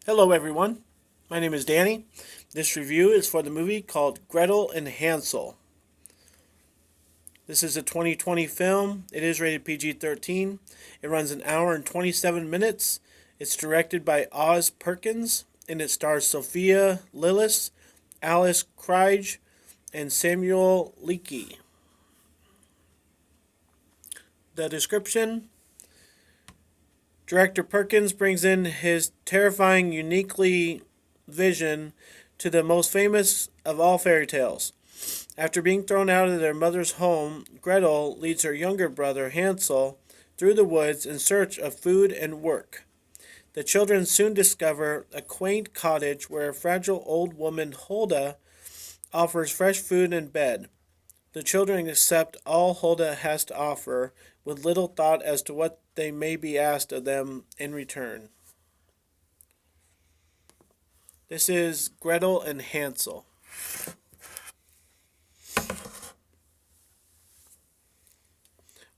Hello, everyone. My name is Danny. This review is for the movie called Gretel and Hansel. This is a 2020 film. It is rated PG 13. It runs an hour and 27 minutes. It's directed by Oz Perkins, and it stars Sophia Lillis, Alice Krige, and Samuel Leakey. The description: Director Perkins brings in his terrifying, uniquely vision to the most famous of all fairy tales. After being thrown out of their mother's home, Gretel leads her younger brother Hansel through the woods in search of food and work. The children soon discover a quaint cottage where a fragile old woman, Hulda, offers fresh food and bed. The children accept all Hulda has to offer, with little thought as to what they may be asked of them in return. This is Gretel and Hansel.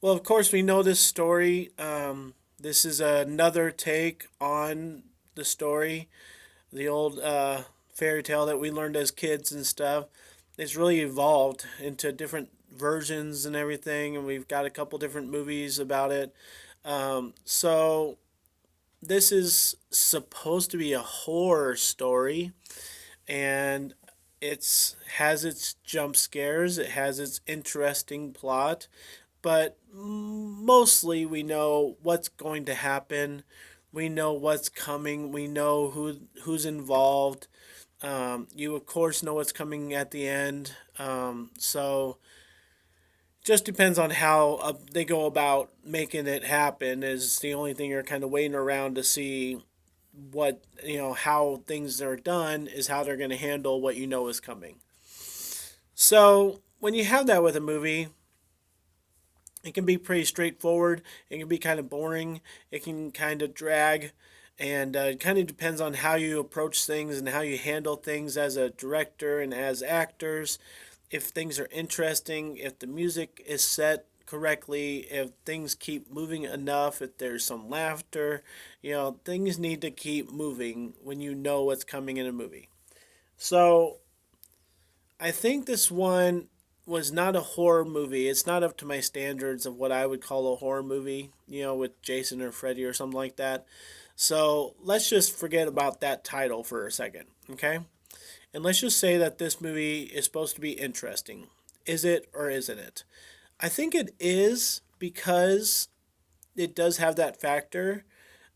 Well, of course, we know this story. This is another take on the story, the old fairy tale that we learned as kids and stuff. It's really evolved into different versions and everything, and we've got a couple different movies about it. So this is supposed to be a horror story, and it's has its jump scares. It has its interesting plot, but mostly we know what's going to happen. We know what's coming. We know who's involved. You of course know what's coming at the end. So just depends on how they go about making it happen. Is the only thing you're kind of waiting around to see what how things are done is how they're going to handle what you know is coming. So when you have that with a movie, it can be pretty straightforward. It can be kind of boring. It can kind of drag. And it kind of depends on how you approach things and how you handle things as a director and as actors. If things are interesting, if the music is set correctly, if things keep moving enough, if there's some laughter, things need to keep moving when you know what's coming in a movie. So I think this one was not a horror movie. It's not up to my standards of what I would call a horror movie, with Jason or Freddy or something like that. So let's just forget about that title for a second, okay? And let's just say that this movie is supposed to be interesting. Is it or isn't it? I think it is because it does have that factor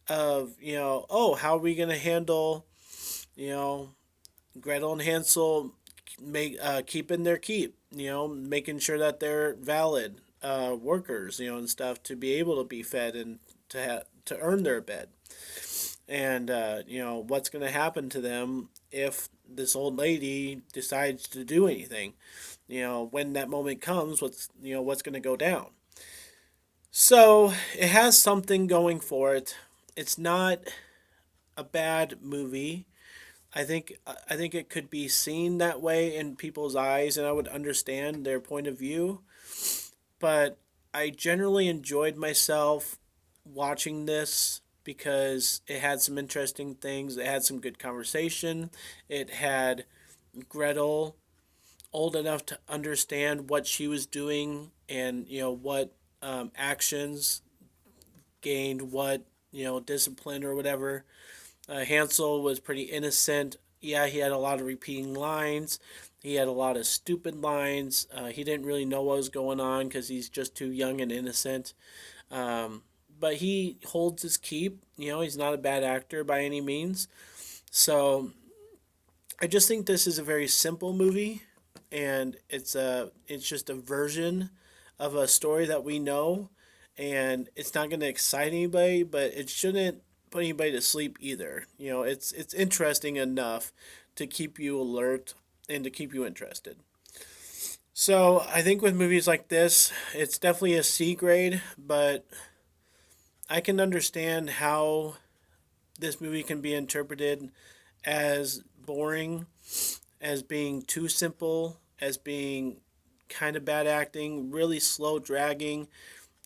of, oh, how are we going to handle, you know, Gretel and Hansel keeping their keep, making sure that they're valid workers, and stuff to be able to be fed and to earn their bed. And what's going to happen to them if this old lady decides to do anything? When that moment comes, what's going to go down? So it has something going for it. It's not a bad movie. I think it could be seen that way in people's eyes, and I would understand their point of view. But I generally enjoyed myself watching this because it had some interesting things. It had some good conversation. It had Gretel old enough to understand what she was doing and what actions gained what discipline or whatever. Hansel was pretty innocent. Yeah, he had a lot of repeating lines. He had a lot of stupid lines. He didn't really know what was going on because he's just too young and innocent. But he holds his keep. He's not a bad actor by any means. So I just think this is a very simple movie, and it's just a version of a story that we know, and it's not going to excite anybody, but it shouldn't put anybody to sleep either. It's interesting enough to keep you alert and to keep you interested. So I think with movies like this, it's definitely a C grade, but I can understand how this movie can be interpreted as boring, as being too simple, as being kind of bad acting, really slow dragging.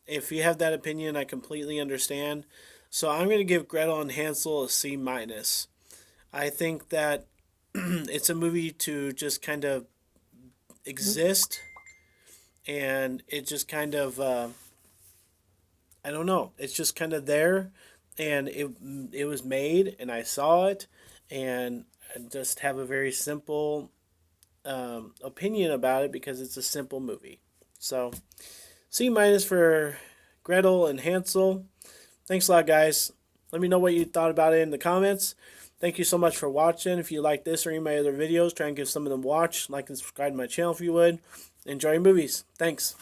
If you have that opinion, I completely understand. So I'm going to give Gretel and Hansel a C minus. I think that it's a movie to just kind of exist, and it just kind of I don't know. It's just kind of there, and it was made, and I saw it, and I just have a very simple opinion about it because it's a simple movie. So C minus for Gretel and Hansel. Thanks a lot, guys. Let me know what you thought about it in the comments. Thank you so much for watching. If you like this or any of my other videos, try and give some of them a watch. Like and subscribe to my channel if you would. Enjoy your movies. Thanks.